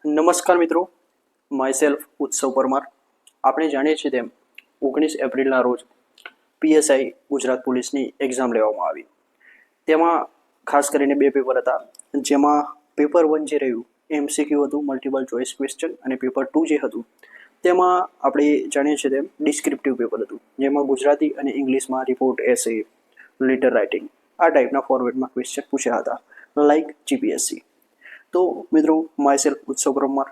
નમસ્કાર મિત્રો, માયસેલ્ફ ઉત્સવ પરમાર. આપણે જાણીએ છીએ તેમ 19 એપ્રિલના રોજ પીએસઆઈ ગુજરાત પોલીસની એક્ઝામ લેવામાં આવી. તેમાં ખાસ કરીને બે પેપર હતા, જેમાં પેપર 1 જે રહ્યું એમસીક્યુ હતું, મલ્ટિપલ ચોઇસ ક્વેશ્ચન, અને પેપર 2 જે હતું તેમાં આપણે જાણીએ છીએ તેમ ડિસ્ક્રિપ્ટિવ પેપર હતું, જેમાં ગુજરાતી અને ઇંગ્લિશમાં રિપોર્ટ, એસે, લેટર રાઇટિંગ આ ટાઈપના ફોર્મેટમાં ક્વેશ્ચન પૂછ્યા હતા, લાઇક જીપીએસસી. તો મિત્રો, માયસેલ્ફ ઉત્સવ પરમાર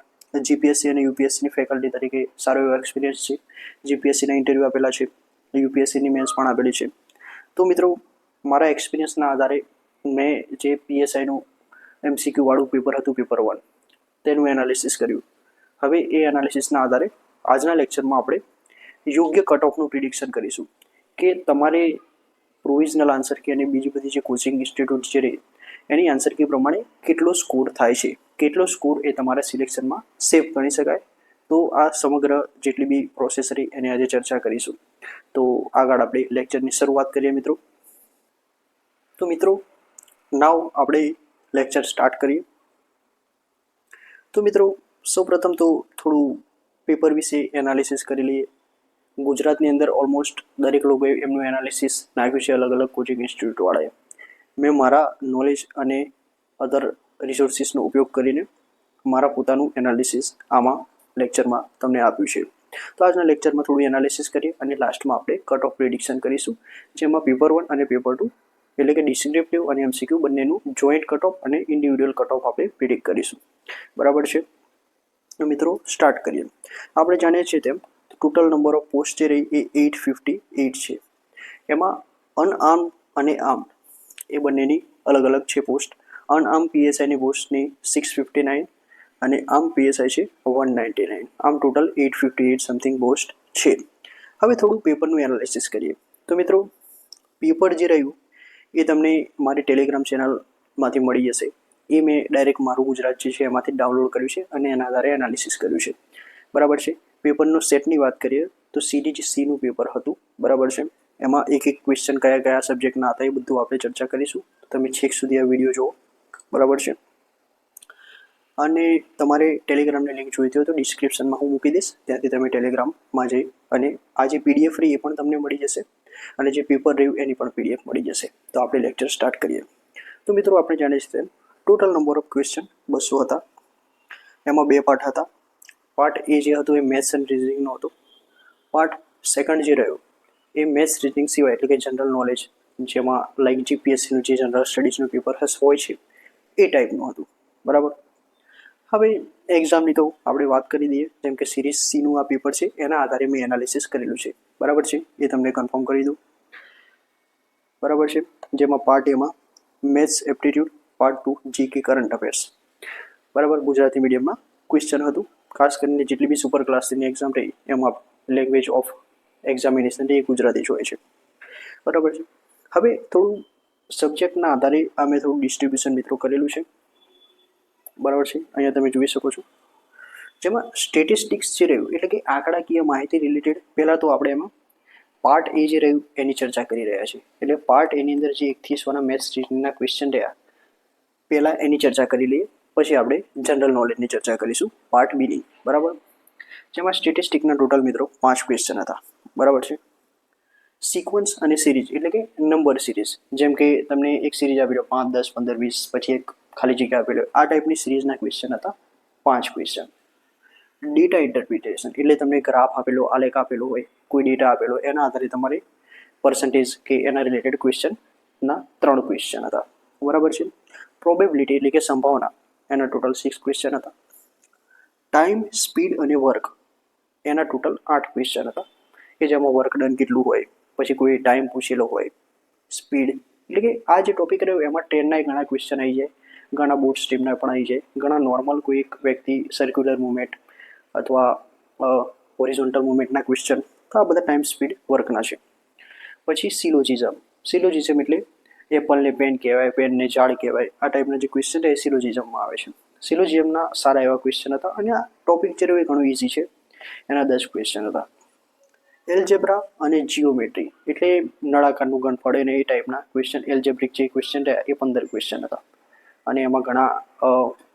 જીપીએસસી અને યુપીએસસીની ફેકલ્ટી તરીકે સારો એવો એક્સપિરિયન્સ છે. જીપીએસસીના ઇન્ટરવ્યૂ આપેલા છે, યુપીએસસીની મેન્સ પણ આપેલી છે. તો મિત્રો, મારા એક્સપિરિયન્સના આધારે મેં જે પીએસઆઈનું એમસીક્યુવાળું પેપર હતું, પેપર 1, તેનું એનાલિસિસ કર્યું. હવે એ એનાલિસિસના આધારે આજના લેક્ચરમાં આપણે યોગ્ય કટ ઓફનું પ્રિડિક્શન કરીશું કે તમારે પ્રોવિઝનલ આન્સર કી અને બીજી બધી જે કોચિંગ ઇન્સ્ટિટ્યૂટ છે એની આન્સર કી પ્રમાણે કેટલો સ્કોર થાય છે, કેટલો સ્કોર એ તમારા સિલેક્શનમાં સેફ ગણી શકાય. તો આ સમગ્ર જેટલી બી પ્રોસેસ રહી એની આજે ચર્ચા કરીશું. તો આગળ આપણે લેક્ચરની શરૂઆત કરીએ મિત્રો. તો મિત્રો, નાવ આપણે લેક્ચર સ્ટાર્ટ કરીએ. તો મિત્રો, સૌપ્રથમ તો થોડું પેપર વિશે એનાલિસિસ કરી લઈએ. ગુજરાતની અંદર ઓલમોસ્ટ દરેક લોકોએ એમનું એનાલિસિસ નાખ્યું છે, અલગ અલગ કોચિંગ ઇન્સ્ટિટ્યૂટવાળાએ. મેં મારા નોલેજ અને અધર રિસોર્સિસનો ઉપયોગ કરીને મારા પોતાનું એનાલિસિસ આમાં લેક્ચરમાં તમને આપ્યું છે. તો આજના લેક્ચરમાં થોડું એનાલિસિસ કરીએ અને લાસ્ટમાં આપણે કટ ઓફ પ્રિડિક્શન કરીશું, જેમાં પેપર 1 અને પેપર 2 એટલે કે ડિસ્ક્રિપ્ટિવ અને એમસીક્યુ બંનેનું જોઈન્ટ કટ ઓફ અને ઇન્ડિવિડ્યુઅલ કટ ઓફ આપણે પ્રિડિક્ટ કરીશું. બરાબર છે? મિત્રો, સ્ટાર્ટ કરીએ. આપણે જાણીએ છીએ તેમ ટોટલ નંબર ઓફ પોસ્ટ જે રહી એ 858 છે. એમાં અનઆર્મ અને આર્મ એ બંનેની અલગ અલગ છે પોસ્ટ. અનઆર્મ પીએસઆઈની પોસ્ટની 659 અને આર્મ પીએસઆઈ છે 199. આમ ટોટલ 858 સમથિંગ પોસ્ટ છે. હવે થોડું પેપરનું એનાલિસિસ કરીએ. તો મિત્રો, પેપર જે રહ્યું એ તમને મારી ટેલિગ્રામ ચેનલમાંથી મળી જશે. એ મેં ડાયરેક્ટ મારું ગુજરાત જે છે એમાંથી ડાઉનલોડ કર્યું છે અને એના આધારે એનાલિસિસ કર્યું છે. બરાબર છે? પેપરનો સેટની વાત કરીએ તો સિરીઝ સીનું પેપર હતું. બરાબર છે? એમાં એક એક ક્વેશ્ચન કયા કયા સબ્જેક્ટના હતા એ બધું આપણે ચર્ચા કરીશું. તમે છેક સુધી આ વિડીયો જુઓ. બરાબર છે? અને તમારે ટેલિગ્રામની લિંક જોઈતી હોય તો ડિસ્ક્રિપ્શનમાં હું મૂકી દઈશ, ત્યાંથી તમે ટેલિગ્રામમાં જઈ અને આ જે પીડીએફ રહી એ પણ તમને મળી જશે અને જે પેપર રહ્યું એની પણ પીડીએફ મળી જશે. તો આપણે લેક્ચર સ્ટાર્ટ કરીએ. તો મિત્રો, આપણે જાણીએ છીએ ટોટલ નંબર ઓફ ક્વેશ્ચન 200 હતા. એમાં બે પાર્ટ હતા. પાર્ટ એ જે હતું એ મેથ્સ એન્ડ રીઝનિંગનો હતો. પાર્ટ સેકન્ડ જે રહ્યો એ મેથ્સ રીઝનિંગ સિવાય એટલે કે જનરલ નોલેજ, જેમાં લાઈક જીપીએસસીનું જે જનરલ સ્ટડીઝનું પેપર હોય છે એ ટાઈપનું હતું. બરાબર? હવે એક્ઝામની તો આપણે વાત કરી દઈએ. જેમ કે સિરીઝ સીનું આ પેપર છે, એના આધારે મેં એનાલિસિસ કરેલું છે. બરાબર છે? એ તમને કન્ફર્મ કરી દઉં. બરાબર છે? જેમાં પાર્ટ એમાં maths aptitude, part 2 GK current affairs. બરાબર? ગુજરાતી મીડિયમમાં ક્વેશ્ચન હતું. ખાસ કરીને જેટલી બી સુપર ક્લાસની એક્ઝામ રહી એમાં લેંગ્વેજ ઓફ એક્ઝામિનેશન એ ગુજરાતી જ હોય છે. બરાબર છે? હવે થોડું સબ્જેક્ટના આધારે આ મેં થોડું ડિસ્ટ્રીબ્યુશન મિત્રો કરેલું છે. બરાબર છે? અહીંયા તમે જોઈ શકો છો. જેમાં સ્ટેટિસ્ટિક્સ જે રહ્યું એટલે કે આંકડાકીય માહિતી રિલેટેડ, પહેલાં તો આપણે એમાં પાર્ટ એ જે રહ્યું એની ચર્ચા કરી રહ્યા છીએ. એટલે પાર્ટ એની અંદર જે 1 થી 100ના મેથ્સ રીઝનિંગના ક્વેશ્ચન રહ્યા, પહેલાં એની ચર્ચા કરી લઈએ, પછી આપણે જનરલ નોલેજની ચર્ચા કરીશું પાર્ટ બીની. બરાબર? જેમાં સ્ટેટિસ્ટિકના ટોટલ મિત્રો 5 ક્વેશ્ચન હતા. બરાબર છે? સિક્વન્સ અને સિરીઝ એટલે કે નંબર સિરીઝ, જેમ કે તમને એક સિરીઝ આપેલો 5, 10, 15, 20, પછી એક ખાલી જગ્યા આપેલો, આ ટાઈપની સિરીઝના ક્વેશ્ચન હતા 5 ક્વેશ્ચન. ડેટા ઇન્ટરપ્રિટેશન એટલે તમને ગ્રાફ આપેલો, આલેખ આપેલો હોય, કોઈ ડેટા આપેલો, એના આધારે તમારે પર્સન્ટેજ કે એના રિલેટેડ ક્વેશ્ચનના 3 ક્વેશ્ચન હતા. બરાબર છે? પ્રોબેબિલિટી એટલે કે સંભાવના, એના ટોટલ 6 ક્વેશ્ચન હતા. ટાઈમ, સ્પીડ અને વર્ક એના ટોટલ 8 ક્વેશ્ચન હતા, કે જેમાં વર્ક ડન કેટલું હોય, પછી કોઈ ટાઈમ પૂછેલો હોય, સ્પીડ એટલે કે આ જે ટોપિક રહ્યો એમાં ટ્રેનના ઘણા ક્વેશ્ચન આવી જાય, ઘણા બોટ સ્ટ્રીમના પણ આવી જાય, ઘણા નોર્મલ કોઈ એક વ્યક્તિ સર્ક્યુલર મુવમેન્ટ અથવા હોરિઝોન્ટલ મુવમેન્ટના ક્વેશ્ચન. તો આ બધા ટાઈમ, સ્પીડ, વર્કના છે. પછી સિલોજિઝમ એટલે એપલને પેન કહેવાય, પેનને ઝાડ કહેવાય, આ ટાઈપના જે ક્વેશ્ચન છે એ સિલોજિઝમમાં આવે છે. સિલોજિઝમના સારા એવા ક્વેશ્ચન હતા અને આ ટોપિક જે રહ્યો એ ઘણું ઇઝી છે, એના 10 ક્વેશ્ચન હતા. એલ્જેબ્રા અને જીઓમેટ્રી એટલે નળાકારનું ઘનફળ અને એ ટાઈપના ક્વેશ્ચન, એલ્જેબ્રિક જે ક્વેશ્ચન રહ્યા એ 15 ક્વેશ્ચન હતા. અને એમાં ઘણા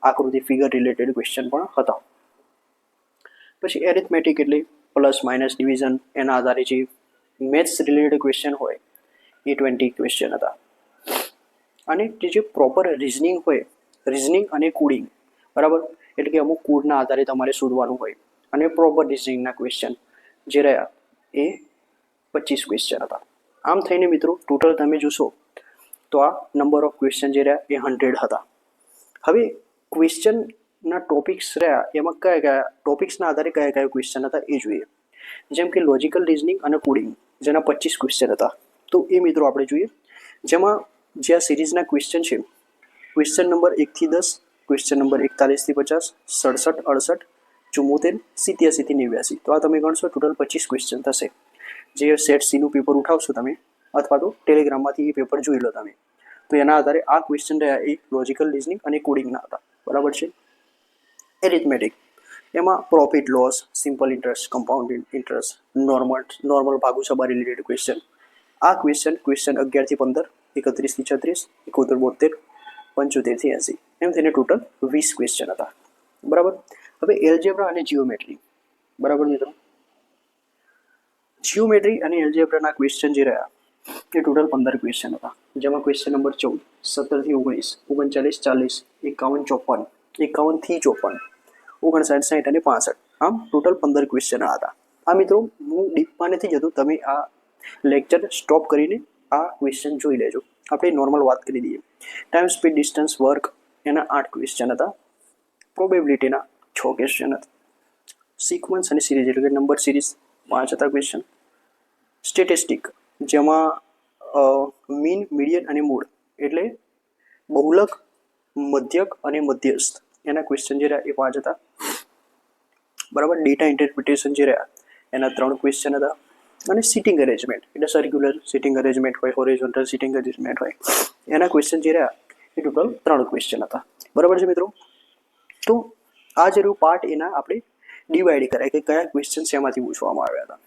આકૃતિ ફિગર રિલેટેડ ક્વેશ્ચન પણ હતા. પછી એરિથમેટિક એટલે પ્લસ માઇનસ ડિવિઝન, એના આધારે જે મેથ્સ રિલેટેડ ક્વેશ્ચન હોય એ 20 ક્વેશ્ચન હતા. અને જે પ્રોપર રિઝનિંગ હોય, રિઝનિંગ અને કોડિંગ, બરાબર, એટલે કે અમુક કોડના આધારે તમારે શોધવાનું હોય, અને પ્રોપર રિઝનિંગના ક્વેશ્ચન જે રહ્યા એ 25 ક્વેશ્ચન હતા. આમ થઈને મિત્રો ટોટલ તમે જોશો તો આ નંબર ઓફ ક્વેશ્ચન જે રહ્યા એ 100 હતા. હવે ક્વેશ્ચનના ટોપિક્સ રહ્યા એમાં કયા કયા ટોપિક્સના આધારે કયા કયા ક્વેશ્ચન હતા એ જોઈએ. જેમ કે લોજિકલ રિઝનિંગ અને કોડિંગ, જેના 25 ક્વેશ્ચન હતા. તો એ મિત્રો આપણે જોઈએ, જેમાં જે આ સિરીઝના ક્વેશ્ચન છે, ક્વેશ્ચન નંબર 1 થી 10, ક્વેશ્ચન નંબર 41 થી 50, 67, 68, 74, 87 થી 89. તો આ તમે ગણશો ટોટલ 25 ક્વેશ્ચન થશે. જે સેટ સીનું પેપર ઉઠાવશો તમે, અથવા તો ટેલિગ્રામમાંથી એ પેપર જોઈ લો તમે, તો એના આધારે આ ક્વેશ્ચન રહ્યા એ લોજિકલ રિઝનિંગ અને કોડિંગના હતા. બરાબર છે. એરિથમેટિક, એમાં profit loss, simple interest, compound interest, normal ભાગુસભા રિલેટેડ ક્વેશ્ચન. આ ક્વેશ્ચન 11 થી 15, 31 થી 36, 71, 72, 75 થી 80, એમ થઈને ટોટલ 20 ક્વેશ્ચન હતા. બરાબર. હવે એલ્જેબ્રા અને જીઓમેટ્રી, બરાબર મિત્રો, જીઓમેટ્રી અને એલ્જેબ્રાના ક્વેશ્ચન જે રહ્યા એ ટોટલ 15 ક્વેશ્ચન હતા. જેમાં ક્વેશ્ચન નંબર 14, 17 થી 19, 39, 40, 51, 54, 51 થી 54, 59, 60 અને 65, આમ ટોટલ 15 ક્વેશ્ચન હતા. આ મિત્રો હું ડીપમાં નથી જતો, તમે આ લેક્ચર સ્ટોપ કરીને આ ક્વેશ્ચન જોઈ લેજો. આપણે નોર્મલ વાત કરી દઈએ. ટાઈમ, સ્પીડ, ડિસ્ટન્સ, વર્ક, એના 8 ક્વેશ્ચન હતા. પ્રોબેબિલિટીના 6 ક્વેશ્ચન હતા. સિક્વન્સ અને સિરીઝ એટલે કે નંબર સિરીઝ 5 હતા ક્વેશ્ચન. સ્ટેટિસ્ટિક, જેમાં મીન, મીડિયન અને મોડ એટલે બહુલક, મધ્યક અને મધ્યસ્થ, એના ક્વેશ્ચન જે રહ્યા એ 5 હતા. બરાબર. ડેટા ઇન્ટરપ્રિટેશન જે રહ્યા એના 3 ક્વેશ્ચન હતા. અને સિટિંગ અરેન્જમેન્ટ એટલે સર્ક્યુલર સિટિંગ અરેન્જમેન્ટ હોય, હોરિઝોન્ટલ સિટિંગ અરેન્જમેન્ટ હોય, એના ક્વેશ્ચન જે રહ્યા એ ટોટલ 3 ક્વેશ્ચન હતા. બરાબર છે મિત્રો. તો આ જે રહ્યું પાર્ટ એના આપણે ડિવાઈડ કરાય કે કયા ક્વેશ્ચન શેમાંથી પૂછવામાં આવ્યા હતા.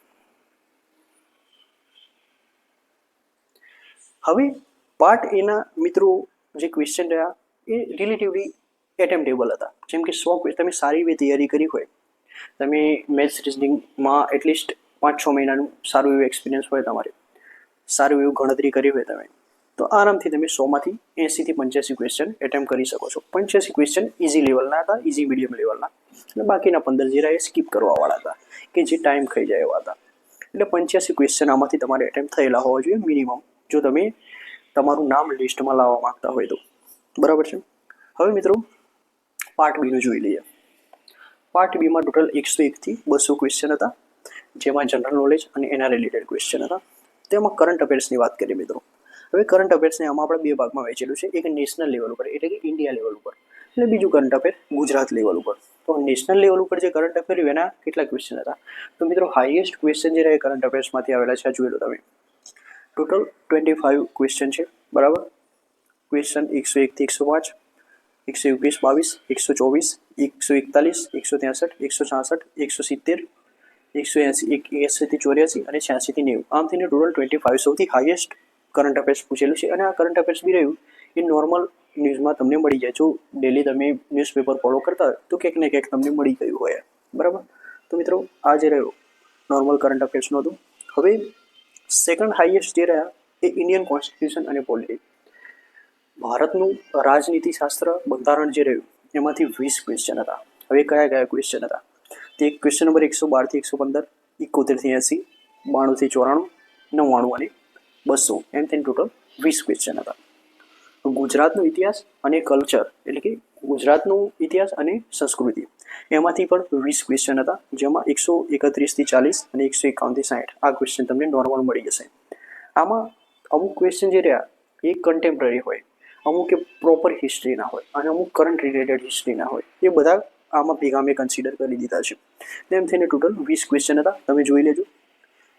હવે પાર્ટ એના મિત્રો જે ક્વેશ્ચન રહ્યા એ રિલેટિવલી એટેમ્પટેબલ હતા. જેમ કે 100 તમે સારી એવી તૈયારી કરી હોય, તમે મેથ્સ રિઝનિંગમાં એટલીસ્ટ 5-6 મહિનાનું સારું એવું એક્સપિરિયન્સ હોય, તમારે સારું એવું ગણતરી કરી હોય તમે, તો આરામથી તમે 100માંથી 80 થી 85 ક્વેશ્ચન એટેમ્પ કરી શકો છો. 85 ક્વેશ્ચન ઇઝી લેવલના હતા, ઇઝી મીડિયમ લેવલના, અને બાકીના 15 જે રહ્યા એ સ્કીપ કરવાવાળા હતા કે જે ટાઈમ ખાઈ જાય એવા હતા. એટલે 85 ક્વેશ્ચન આમાંથી તમારે એટેમ્પ થયેલા હોવા જોઈએ મિનિમમ, જો તમે તમારું નામ લિસ્ટમાં લાવવા માંગતા હોય તો. બરાબર છે. હવે મિત્રો પાર્ટ બીનું જોઈ લઈએ. પાર્ટ બીમાં ટોટલ 101 થી 200 ક્વેશ્ચન હતા, જેમાં જનરલ નોલેજ અને એના રિલેટેડ ક્વેશ્ચન હતા. તેમાં કરંટ અફેર્સની વાત કરીએ મિત્રો. હવે કરંટ અફેર્સને આમાં આપણે 2 ભાગમાં વહેંચેલું છે. એક નેશનલ લેવલ ઉપર એટલે કે ઇન્ડિયા લેવલ ઉપર, અને બીજું કરંટ અફેર ગુજરાત લેવલ ઉપર. તો નેશનલ લેવલ ઉપર જે કરંટ અફેર એના કેટલા ક્વેશ્ચન હતા? તો મિત્રો હાઈએસ્ટ ક્વેશ્ચન જે રહ્યા કરંટ અફેર્સમાંથી આવેલા છે, જોઈ લો તમે. ટોટલ 25 ક્વેશ્ચન છે. બરાબર. ક્વેશ્ચન 101 થી 105, 121, 22, 124, 141, 163, 166, 170, 180 થી 84 અને 86 થી 90, આમ થઈને ટોટલ 25 સૌથી હાઈએસ્ટ કરંટ અફેર્સ પૂછેલું છે. અને આ કરંટ અફેર્સ બી રહ્યું એ નોર્મલ ન્યૂઝમાં તમને મળી જાય. જો ડેલી તમે ન્યૂઝપેપર ફોલો કરતા હોય તો ક્યાંક ને ક્યાંક તમને મળી ગયું હોય. બરાબર. તો મિત્રો આ જે રહ્યો નોર્મલ કરંટ અફેર્સનું હતું. હવે સેકન્ડ હાઈએસ્ટ જે રહ્યા એ ઇન્ડિયન કોન્સ્ટિટ્યુશન અને પોલિટી, ભારતનું રાજનીતિશાસ્ત્ર, બંધારણ જે રહ્યું એમાંથી 20 ક્વેશ્ચન હતા. હવે કયા કયા ક્વેશ્ચન હતા? તે ક્વેશ્ચન નંબર 112 થી 115, 71 થી 80, 92 થી 94, 99 અને 200, એમ થઈને ટોટલ 20 ક્વેશ્ચન હતા. ગુજરાતનો ઇતિહાસ અને કલ્ચર એટલે કે ગુજરાતનો ઇતિહાસ અને સંસ્કૃતિ, એમાંથી પણ 20 ક્વેશ્ચન હતા, જેમાં 131 થી 40 અને 151 થી 60 આ ક્વેશ્ચન તમને નોર્મલ મળી જશે. આમાં અમુક ક્વેશ્ચન જે રહ્યા એ કન્ટેમ્પરરી હોય, અમુક એ પ્રોપર હિસ્ટ્રીના હોય, અને અમુક કરંટ રિલેટેડ હિસ્ટ્રીના હોય. એ બધા આમાં ભેગા મેં કન્સિડર કરી દીધા છે. તેમ થઈને ટોટલ 20 ક્વેશ્ચન હતા, તમે જોઈ લેજો.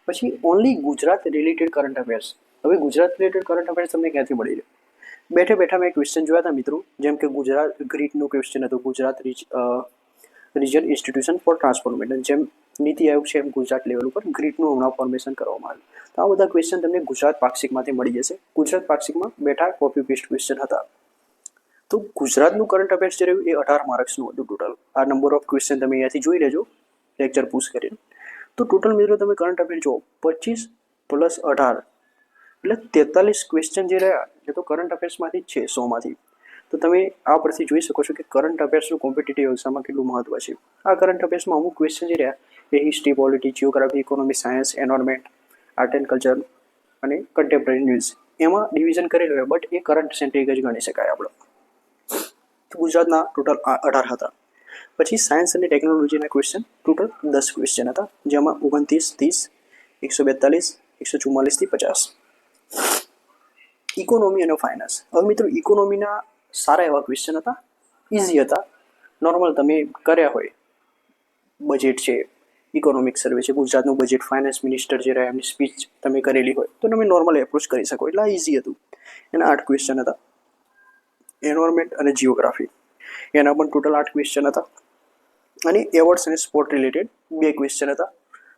પછી only Gujarat related current affairs. હવે ગુજરાત રિલેટેડ કરંટ અફેર્સ તમને ક્યાંથી મળી રહે? બેઠે બેઠા મેં ક્વેશ્ચન જોયા હતા મિત્રો. જેમ કે ગુજરાત ગ્રીટનું ક્વેશ્ચન હતું, Gujarat region institution for transformation. જેમ નીતિ આયોગ છે એમ ગુજરાત લેવલ ઉપર ગ્રીટનું હમણાં ફોર્મેશન કરવામાં આવ્યું. તો આ બધા ક્વેશ્ચન તમને ગુજરાત પાક્ષિકમાંથી મળી જશે. ગુજરાત પાક્ષિકમાં બેઠા કોપી પેસ્ટ ક્વેશ્ચન હતા. તો ગુજરાતનું કરંટ અફેર્સ જે રહ્યું એ 18 માર્ક્સનું હતું ટોટલ. આ નંબર ઓફ ક્વેશ્ચન તમે અહીંયાથી જોઈ લેજો લેક્ચર પૂછ કરીને. તો ટોટલ મિત્રો તમે કરંટ અફેર જુઓ 25 + 18 એટલે 43 ક્વેશ્ચન જે રહ્યા એ તો કરંટ અફેર્સમાંથી જ છે 100માંથી. તો તમે આ પરથી જોઈ શકો છો કે કરંટ અફેર્સનું કોમ્પિટિટિવ એક્ઝામમાં કેટલું મહત્વ છે. આ કરંટ અફેર્સમાં અમુક ક્વેશ્ચન જે રહ્યા એ history, polity, geography, economy, science, environment, art and culture અને કન્ટેમ્પરરી ન્યૂઝ એમાં ડિવિઝન કરેલું હોય, બટ એ કરંટ સેન્ટ્રિક જ ગણી શકાય આપણો. તો ગુજરાતના ટોટલ 18 હતા. પછી સાયન્સ અને ટેકનોલોજીના ક્વેશ્ચન ટોટલ 10 ક્વેશ્ચન હતા, જેમાં 29, 30, 142, 144 થી 50. ઇકોનોમી અને ફાઇનાન્સ. હવે મિત્રો ઇકોનોમીના સારા એવા ક્વેશ્ચન હતા, ઇઝી હતા, નોર્મલ તમે કર્યા હોય. બજેટ છે, ઇકોનોમિક સર્વે છે, ગુજરાતનું બજેટ, ફાઇનાન્સ મિનિસ્ટર જે રહ્યા એમની સ્પીચ તમે કરેલી હોય તો તમે નોર્મલ એપ્રોચ કરી શકો, એટલે આ ઇઝી હતું. એના 8 ક્વેશ્ચન હતા. એન્વાયરમેન્ટ અને જીઓગ્રાફી એના પણ ટોટલ 8 ક્વેશ્ચન હતા. અને એવોર્ડ્સ અને સ્પોર્ટ રિલેટેડ 2 ક્વેશ્ચન હતા,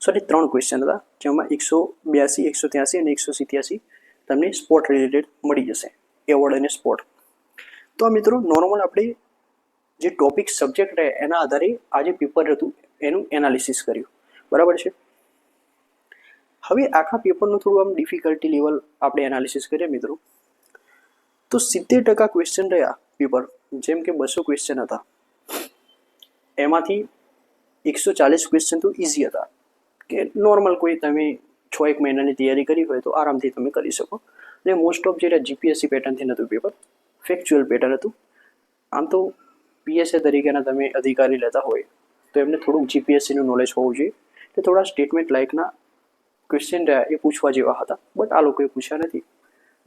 3 ક્વેશ્ચન હતા, જેમાં 182, 183 અને 187 તમને સ્પોર્ટ રિલેટેડ મળી જશે, એવોર્ડ અને સ્પોર્ટ. તો આ મિત્રો નોર્મલ આપણે જે ટોપિક સબ્જેક્ટ રહે એના આધારે આ જે પેપર હતું એનું એનાલિસિસ કર્યું, બરાબર છે. હવે આખા પેપરનું થોડું આમ ડિફિકલ્ટી લેવલ આપણે એનાલિસિસ કરીએ મિત્રો, તો 70% ક્વેશ્ચન રહ્યા પેપર, જેમ કે 200 ક્વેશ્ચન હતા, એમાંથી 140 ક્વેશ્ચન તો ઇઝી હતા, કે નોર્મલ કોઈ તમે 6-1 મહિનાની તૈયારી કરી હોય તો આરામથી તમે કરી શકો. અને મોસ્ટ ઓફ જે જીપીએસસી પેટર્નથી નહોતું પેપર, ફેક્ચ્યુઅલ પેટર્ન હતું. આમ તો પીએસએ તરીકેના તમે અધિકારી લેતા હોય તો એમને થોડુંક જીપીએસસીનું નોલેજ હોવું જોઈએ. તો થોડા સ્ટેટમેન્ટ લાઇકના ક્વેશ્ચન રહ્યા એ પૂછવા જેવા હતા, બટ આ લોકોએ પૂછ્યા નથી.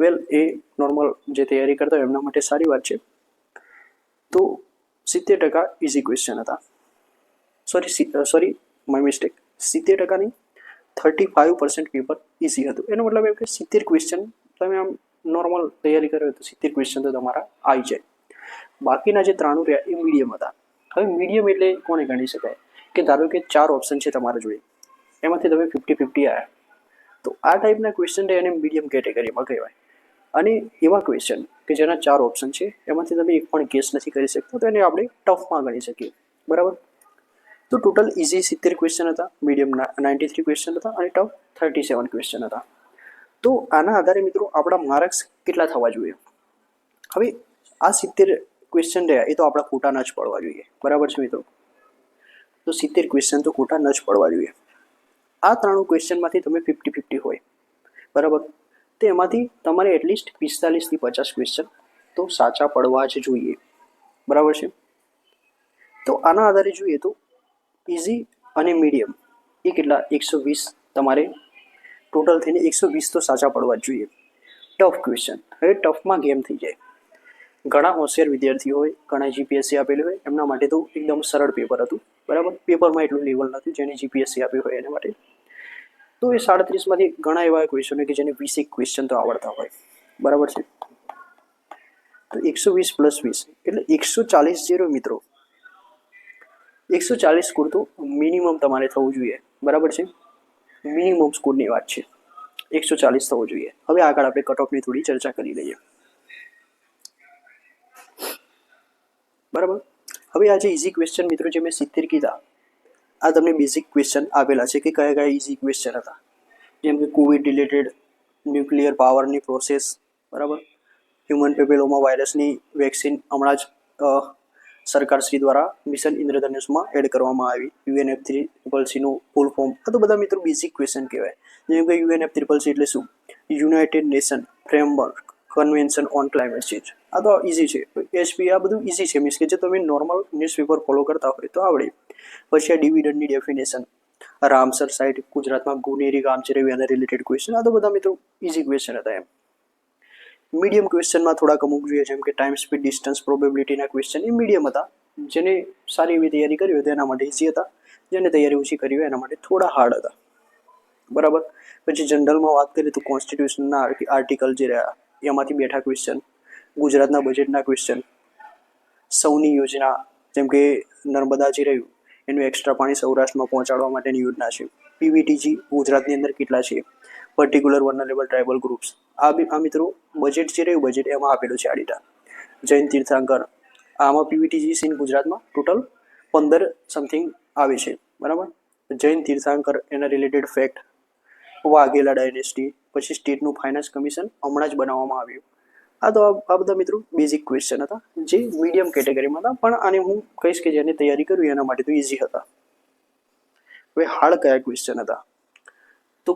વેલ, એ નોર્મલ જે તૈયારી કરતા હોય એમના માટે સારી વાત છે. તો 70% ઇઝી ક્વેશ્ચન હતા. સોરી માય મિસ્ટેક, 70% નહીં, 35% પેપર ઇઝી હતું. એનો મતલબ એમ કે 70 ક્વેશ્ચન તમે આમ નોર્મલ તૈયારી કરો તો 70 ક્વેશ્ચન તો તમારા આવી જાય. બાકીના જે 93 રહ્યા એ મીડિયમ હતા. હવે મીડિયમ એટલે કોને ગણી શકાય કે ધારો કે 4 ઓપ્શન છે તમારા જોડે, એમાંથી તમે 50-50 આવ્યા, તો આ ટાઈપના ક્વેશ્ચન એને મીડિયમ કેટેગરીમાં કહેવાય. અને એવા ક્વેશ્ચન કે જેના 4 ઓપ્શન છે એમાંથી તમે એક પણ ગેસ નથી કરી શકતા, તો એને આપણે ટફમાં ગણી શકીએ, બરાબર. તો ટોટલ ઇઝી 70 ક્વેશ્ચન હતા, મીડિયમના 93 ક્વેશ્ચન હતા અને ટફ 37 ક્વેશ્ચન હતા. તો આના આધારે મિત્રો આપણા માર્ક્સ કેટલા થવા જોઈએ? હવે આ 70 ક્વેશ્ચન રહ્યા એ તો આપણા ખોટા ન જ પડવા જોઈએ, બરાબર છે મિત્રો. તો 70 ક્વેશ્ચન તો ખોટા ન જ પડવા જોઈએ. આ 3 ક્વેશ્ચનમાંથી તમે 50-50 હોય, બરાબર, તો એમાંથી તમારે એટલીસ્ટ 45 થી 50 ક્વેશ્ચન તો સાચા પડવા જ જોઈએ, બરાબર છે. તો આના આધારે જોઈએ તો ઇઝી અને મીડિયમ એ કેટલા 120 તમારે ટોટલ થઈને 120 તો સાચા પડવા જ જોઈએ. ટફ ક્વેશ્ચન, હવે ટફમાં ગેમ થઈ જાય. ઘણા હોશિયાર વિદ્યાર્થીઓ હોય, ઘણા જીપીએસસી આપેલું હોય, એમના માટે તો એકદમ સરળ પેપર હતું, બરાબર. પેપરમાં એટલું લેવલ નથી જેને જીપીએસસી આપ્યું હોય એના માટે. તો એ 37માંથી ઘણા એવા ક્વેશ્ચન કે જેને 20 ક્વેશ્ચન તો આવડતા હોય, બરાબર છે. તો 120 + 20 એટલે 140 જે રહ્યો મિત્રો, 140 સ્કોર તો મિનિમમ તમારે થવું જોઈએ, બરાબર છે. મિનિમમ સ્કોરની વાત છે, 140 થવો જોઈએ. હવે આગળ આપણે કટ ઓફની થોડી ચર્ચા કરી લઈએ, બરાબર. હવે આ જે ઇઝી ક્વેશ્ચન મિત્રો જે મેં 70 કીધા, આ તમને બેઝિક ક્વેશ્ચન આપેલા છે કે કયા કયા ઇઝી ક્વેશ્ચન હતા, જેમ કે કોવિડ રિલેટેડ, ન્યુક્લિયર પાવરની પ્રોસેસ, બરાબર. હ્યુમન પેપિલોમા વાયરસની વેક્સિન હમણાં જ સરકારશ્રી દ્વારા મિશન ઇન્દ્રધનુષમાં એડ કરવામાં આવી. UNFCCCનું ફૂલ ફોર્મ. આ તો બધા મિત્રો બેઝિક ક્વેશ્ચન કહેવાય. જેમ કે UNFCCC એટલે શું? United nation framework convention on climate change. આ તો ઇઝી છે. HP આ બધું ઇઝી છે, મીન્સ કે જે તમે નોર્મલ ન્યૂઝપેપર ફોલો કરતા હોય તો આવડે. પછી આ ડિવિડન્ડની ડેફિનેશન, રામસર સાઇટ ગુજરાતમાં ગુનેરી ગામ છે એના રિલેટેડ ક્વેશ્ચન. આ તો બધા મિત્રો ઇઝી ક્વેશ્ચન હતા એમ. મીડિયમ ક્વેશ્ચનમાં થોડાક અમુક જોઈએ, જેમ કે ટાઈમ, સ્પીડ, ડિસ્ટન્સ, પ્રોબેબિલિટીના ક્વેશ્ચન એ મીડિયમ હતા. જેને સારી એવી તૈયારી કરી હોય તો એના માટે ઇઝી હતા, જેને તૈયારી ઓછી કરી હોય એના માટે થોડા હાર્ડ હતા, બરાબર. પછી જનરલમાં વાત કરીએ તો કોન્સ્ટિટ્યુશનના આર્ટિકલ જે રહ્યા એમાંથી બેઠા ક્વેશ્ચન, ગુજરાતના બજેટના ક્વેશ્ચન, સૌની યોજના, જેમ કે નર્મદા જે રહ્યું એનું એક્સ્ટ્રા પાણી સૌરાષ્ટ્રમાં પહોંચાડવા માટેની યોજના છે. PVTG ગુજરાતની અંદર કેટલા છે, પર્ટિક્યુલર વલ્નરેબલ ટ્રાઇબલ ગ્રુપ્સ. આ મિત્રો બજેટ જે રહ્યું બજેટ એમાં આપેલું છે આ ડેટા. જૈન તીર્થંકર. આમાં પીવીટીજીસ ઇન ગુજરાતમાં ટોટલ 15 સમથિંગ આવે છે, બરાબર. જૈન તીર્થંકર, એના રિલેટેડ ફેક્ટ, વાઘેલા ડાયનેસ્ટી, પછી સ્ટેટનું ફાઇનાન્સ કમિશન હમણાં જ બનાવવામાં આવ્યું. આ બધા મિત્રો બેઝિક ક્વેશ્ચન હતા જે મીડિયમ કેટેગરીમાં હતા, પણ આને હું કહીશ કે જેને તૈયારી કરવી એના માટે તો ઇઝી હતા. હવે હાર્ડ કયા ક્વેશ્ચન હતા? તો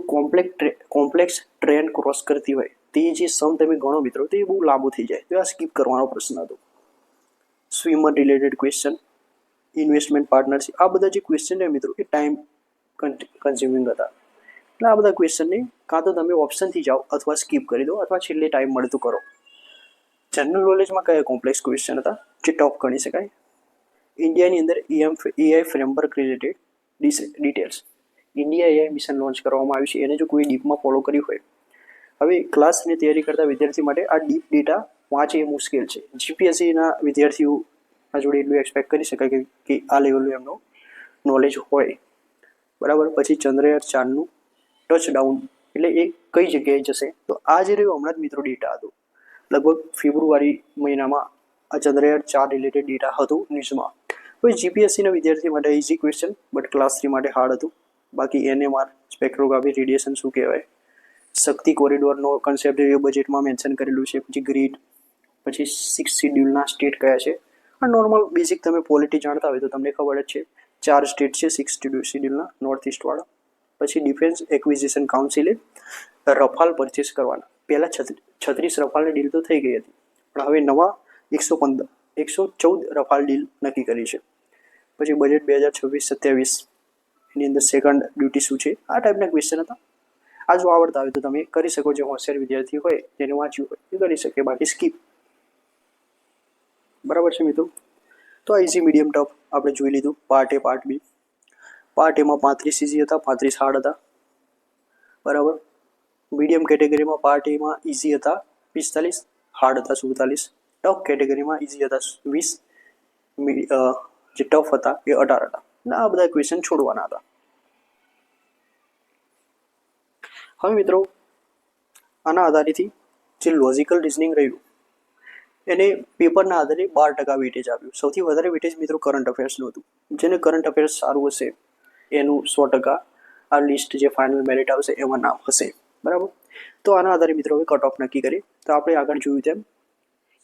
કોમ્પ્લેક્સ ટ્રેન ક્રોસ કરતી હોય તે જે સમ તમે ગણો મિત્રો તો એ બહુ લાંબુ થઈ જાય, તો આ સ્કીપ કરવાનો પ્રશ્ન હતો. Swimmer related question, investment partnership, આ બધા જે ક્વેશ્ચન છે મિત્રો એ ટાઈમ કન્ઝ્યુમિંગ હતા. એટલે આ બધા ક્વેશ્ચનને કાં તો તમે ઓપ્શનથી જાઓ અથવા સ્કીપ કરી દો અથવા છેલ્લે ટાઈમ મળતું કરો. જનરલ નોલેજમાં કયા કોમ્પ્લેક્સ ક્વેશ્ચન હતા જે ટોપ ગણી શકાય? ઇન્ડિયાની અંદર AI framework related details. India AI mission launch કરવામાં આવ્યું છે, એને જો કોઈ ડીપમાં ફોલો કર્યું હોય. હવે ક્લાસની તૈયારી કરતા વિદ્યાર્થી માટે આ ડીપ ડેટા વાંચે એ મુશ્કેલ છે. જીપીએસસીના વિદ્યાર્થીઓ આ જોડે એટલું એક્સપેક્ટ કરી શકાય કે આ લેવલનું એમનો નોલેજ હોય, બરાબર. પછી ચંદ્રયાન 4નું ટચડાઉન એટલે એ કઈ જગ્યાએ જશે, તો આ જે રહ્યું હમણાં જ મિત્રો ડેટા હતો, લગભગ ફેબ્રુઆરી મહિનામાં આ ચંદ્રયાન 4 રિલેટેડ ડેટા હતું ન્યૂઝમાં. હવે જીપીએસસીના વિદ્યાર્થી માટે ઇઝી ક્વેશ્ચન, બટ ક્લાસ 3 માટે હાર્ડ હતું. બાકી NMR, સ્પેક્ટ્રોગ્રાફી, રેડિયેશન શું કહેવાય, શક્તિ કોરિડોરનો કન્સેપ્ટ એ બજેટમાં મેન્શન કરેલું છે. પછી ગ્રીડ, પછી 6 શિડ્યુલના સ્ટેટ કયા છે. આ નોર્મલ બેઝિક તમે પોલિટી જાણતા હોય તો તમને ખબર જ છે. 4 સ્ટેટ છે 6 શિડ્યુલના નોર્થ ઇસ્ટવાળા. પછી ડિફેન્સ એક્વિઝિશન કાઉન્સિલે રફાલ પરચેસ કરવાના. પહેલાં 36 રફાલની ડીલ તો થઈ ગઈ હતી, પણ હવે નવા 114 રફાલ ડીલ નક્કી કરી છે. પછી બજેટ 2026-27 એની અંદર સેકન્ડ ડ્યુટી શું છે, આ ટાઈપના ક્વેશ્ચન હતા. આ જો આવડતા હોય તો તમે કરી શકો. જે હોશિયાર વિદ્યાર્થી હોય જેને વાંચ્યું હોય એ કરી શકે, બાકી સ્કીપ. બરાબર છે મિત્રો. તો આ ઇઝી મીડિયમ ટફ આપણે જોઈ લીધું. પાર્ટ એ, પાર્ટ બી. પાર્ટ એમાં 35 ઇઝી હતા, 35 હાર્ડ હતા, બરાબર. મીડિયમ કેટેગરીમાં પાર્ટ એમાં ઇઝી હતા 45, હાર્ડ હતા 47. ટફ કેટેગરીમાં ઇઝી હતા 20, જે ટફ હતા એ 18 હતા. અને આ બધા ક્વેશ્ચન છોડવાના હતા. હવે મિત્રો આના આધારેથી જે લોજિકલ રિઝનિંગ રહ્યું એને પેપરના આધારે 12% વેટેજ આપ્યું. સૌથી વધારે વેટેજ મિત્રો કરંટ અફેર્સનું હતું. જેને કરંટ અફેર્સ સારું હશે એનું 100% આ લિસ્ટ જે ફાઇનલ મેરિટ આવશે એમાં નામ હશે, બરાબર. તો આના આધારે મિત્રો હવે કટ ઓફ નક્કી કરીએ. તો આપણે આગળ જોયું તેમ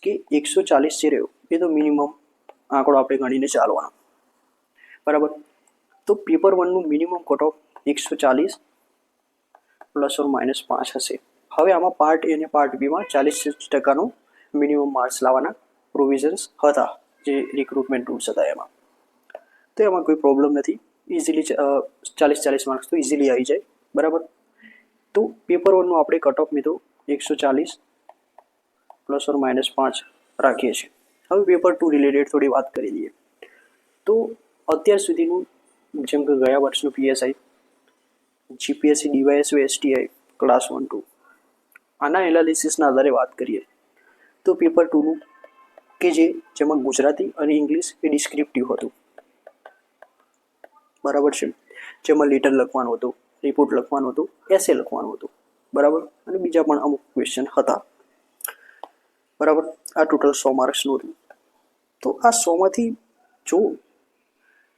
કે 140 જે રહ્યો એ તો મિનિમમ આંકડો આપણે ગણીને ચાલવાનો, બરાબર. તો પેપર 1નું મિનિમમ કટ ઓફ 140 ±5 હશે. હવે આમાં પાર્ટ એ અને પાર્ટ બીમાં 40% મિનિમમ માર્ક્સ લાવવાના પ્રોવિઝન્સ હતા જે રિક્રુટમેન્ટ રૂલ્સ હતા એમાં. તો એમાં કોઈ પ્રોબ્લેમ નથી. ઇઝીલી 40 માર્ક્સ તો ઇઝીલી આવી જાય, બરાબર. તો પેપર 1નું આપણે કટ ઓફ મિત્રો 140 ±5 રાખીએ છીએ. હવે પેપર 2 રિલેટેડ થોડી વાત કરી દઈએ. તો અત્યાર સુધીનું જેમ કે ગયા વર્ષનું PSI, GPSC DYSO STI class 1-2 આના એનાલિસિસના આધારે વાત કરીએ તો પેપર 2નું કે જેમાં ગુજરાતી અને ઇંગ્લિશ એ ડિસ્ક્રિપ્ટિવ હતું, બરાબર છે. જેમાં લેટર લખવાનું હતું, રિપોર્ટ લખવાનું હતું, એસે લખવાનું હતું, બરાબર. અને બીજા પણ અમુક ક્વેશ્ચન હતા, બરાબર. આ ટોટલ 100 માર્ક્સનું હતું. તો આ 100માંથી જો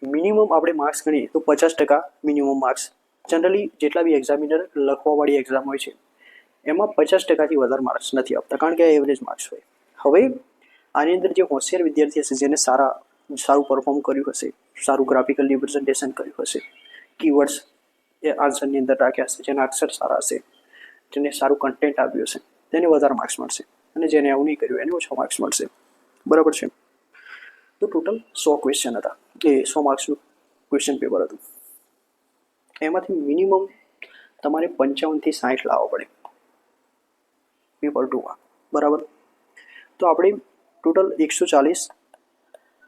મિનિમમ આપણે માર્ક્સ ગણીએ તો 50% મિનિમમ માર્ક્સ. જનરલી જેટલા બી એક્ઝામિનર લખવાવાળી એક્ઝામ હોય છે એમાં 50%થી વધારે માર્ક્સ નથી આપતા, કારણ કે આ એવરેજ માર્ક્સ હોય. હવે આની અંદર જે હોશિયાર વિદ્યાર્થી હશે, જેને સારું પરફોર્મ કર્યું હશે, સારું ગ્રાફિકલ રિપ્રેઝન્ટેશન કર્યું હશે, કીવર્ડ્સ એ આન્સરની અંદર રાખ્યા હશે, જેના અક્ષર સારા હશે, જેને સારું કન્ટેન્ટ આપ્યું હશે તેને વધારે માર્ક્સ મળશે, અને જેને આવું નહીં કર્યું એને ઓછા માર્ક્સ મળશે, બરાબર છે. તો ટોટલ 100 ક્વેશ્ચન હતા, એ 100 માર્ક્સનું ક્વેશ્ચન પેપર હતું. એમાંથી મિનિમમ તમારે 55 થી 60 લાવવા પડે પેપર 2માં, બરાબર. તો આપણે ટોટલ 140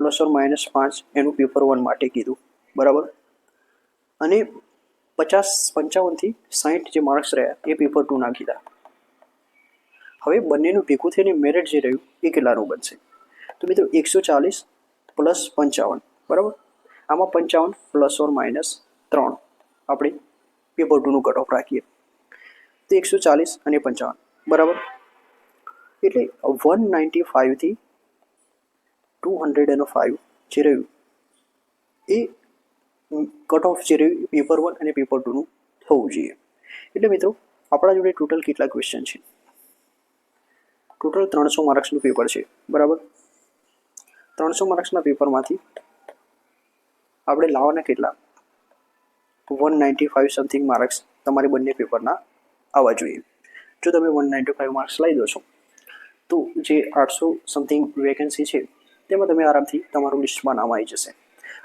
±5 એનું પેપર 1 માટે કીધું, બરાબર. અને 55 થી 60 જે માર્ક્સ રહ્યા એ પેપર 2ના કીધા. હવે બંનેનું ભેગું થઈને મેરિટ જે રહ્યું એ કેટલાનું બનશે? તો મિત્રો 140 + 55, બરાબર. આમાં 55 ±3 આપણે પેપર 2નું કટ ઓફ રાખીએ તો 140 અને 55, બરાબર. એટલે 195 થી 205 જે રહ્યું એ કટ ઓફ જે રહ્યું પેપર 1 અને પેપર 2નું થવું જોઈએ. એટલે મિત્રો આપણા જોડે ટોટલ કેટલા ક્વેશ્ચન છે? ટોટલ 300 માર્ક્સનું પેપર છે, બરાબર. 300 માર્ક્સના પેપરમાંથી આપણે લાવવાના કેટલા? 195 સમથિંગ માર્ક્સ તમારે બંને પેપરના આવવા જોઈએ. જો તમે 195 માર્ક્સ લઈ દો છો તો જે 800 સમથિંગ વેકેન્સી છે તેમાં તમે આરામથી તમારું લિસ્ટમાં નામ આવી જશે.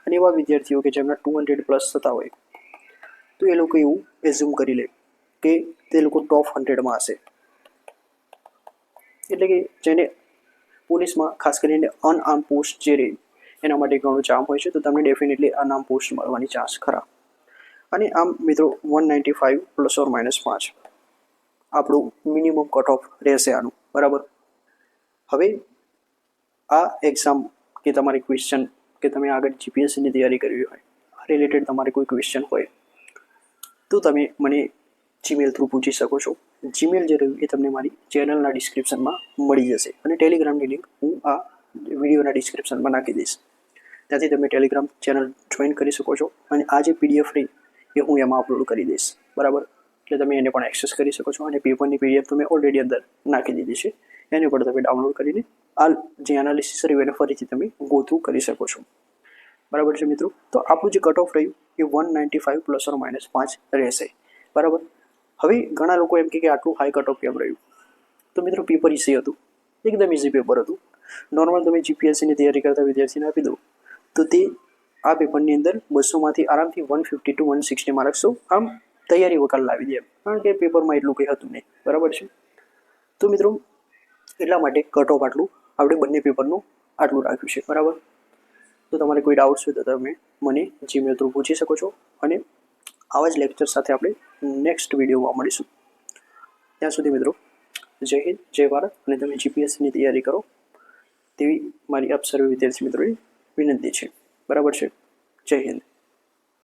અને એવા વિદ્યાર્થીઓ કે જેમના 200 પ્લસ થતા હોય તો એ લોકો એવું એઝ્યુમ કરી લે કે તે લોકો ટોપ 100માં હશે. એટલે કે જેને પોલીસમાં ખાસ કરીને અનઆર્મ પોસ્ટ જે રહે એના માટે ઘણું ચામ હોય છે, તો તમને ડેફિનેટલી અનઆર્મ પોસ્ટ મળવાની ચાન્સ ખરા. અને આમ મિત્રો 195 પ્લસ ઓર માઇનસ 5 આપણું મિનિમમ કટ ઓફ રહેશે આનું, બરાબર. હવે આ એક્ઝામ કે તમારી ક્વેશ્ચન કે તમે આગળ જીપીએસસીની તૈયારી કરવી હોય આ રિલેટેડ તમારે કોઈ ક્વેશ્ચન હોય તો તમે મને જીમેલ થ્રુ પૂછી શકો છો. જીમેલ જે રહ્યું એ તમને મારી ચેનલના ડિસ્ક્રિપ્શનમાં મળી જશે અને ટેલિગ્રામની લિંક હું આ વિડીયોના ડિસ્ક્રિપ્શનમાં નાખી દઈશ. ત્યાંથી તમે ટેલિગ્રામ ચેનલ જોઈન કરી શકો છો અને આ જે પીડીએફ રહી એ હું એમાં અપલોડ કરી દઈશ, બરાબર. એટલે તમે એને પણ એક્સેસ કરી શકો છો અને પેપરની પીડીએફ તો મેં ઓલરેડી અંદર નાખી દીધી છે, એને પણ તમે ડાઉનલોડ કરીને આ જે એનાલિસિસ રહ્યું એને ફરીથી તમે ગો થ્રુ કરી શકો છો, બરાબર છે મિત્રો. તો આપણું જે કટ ઓફ રહ્યું એ 195 પ્લસ ઓર માઇનસ 5 રહેશે, બરાબર. હવે ઘણા લોકો એમ કે આટલું હાઈ કટ ઓફ કેમ રહ્યું? તો મિત્રો પેપર ઇઝી હતું, એકદમ ઇઝી પેપર હતું. નોર્મલ તમે જીપીએસસીની તૈયારી કરતા વિદ્યાર્થીને આપી દો તો તે આ પેપરની અંદર 200માંથી આરામથી 150 to 160 માર્ક્સ તો આમ તૈયારી વગર લાવી દે, કારણ કે પેપરમાં એટલું કંઈ હતું નહીં, બરાબર છે. તો મિત્રો એટલા માટે કટ ઓફ આટલું આપણે બંને પેપરનું આટલું રાખ્યું છે, બરાબર. તો તમારે કોઈ ડાઉટ્સ હોય તો તમે મને જીમેલ થ્રુ પૂછી શકો છો અને આવા જ લેક્ચર સાથે આપણે નેક્સ્ટ વિડીયોમાં મળીશું. ત્યાં સુધી મિત્રો જય હિન્દ, જય ભારત અને તમે જીપીએસસીની તૈયારી કરો તેવી મારી આપ સર્વે વિદ્યાર્થી મિત્રોની વિનંતી છે, બરાબર છે. જય હિન્દ.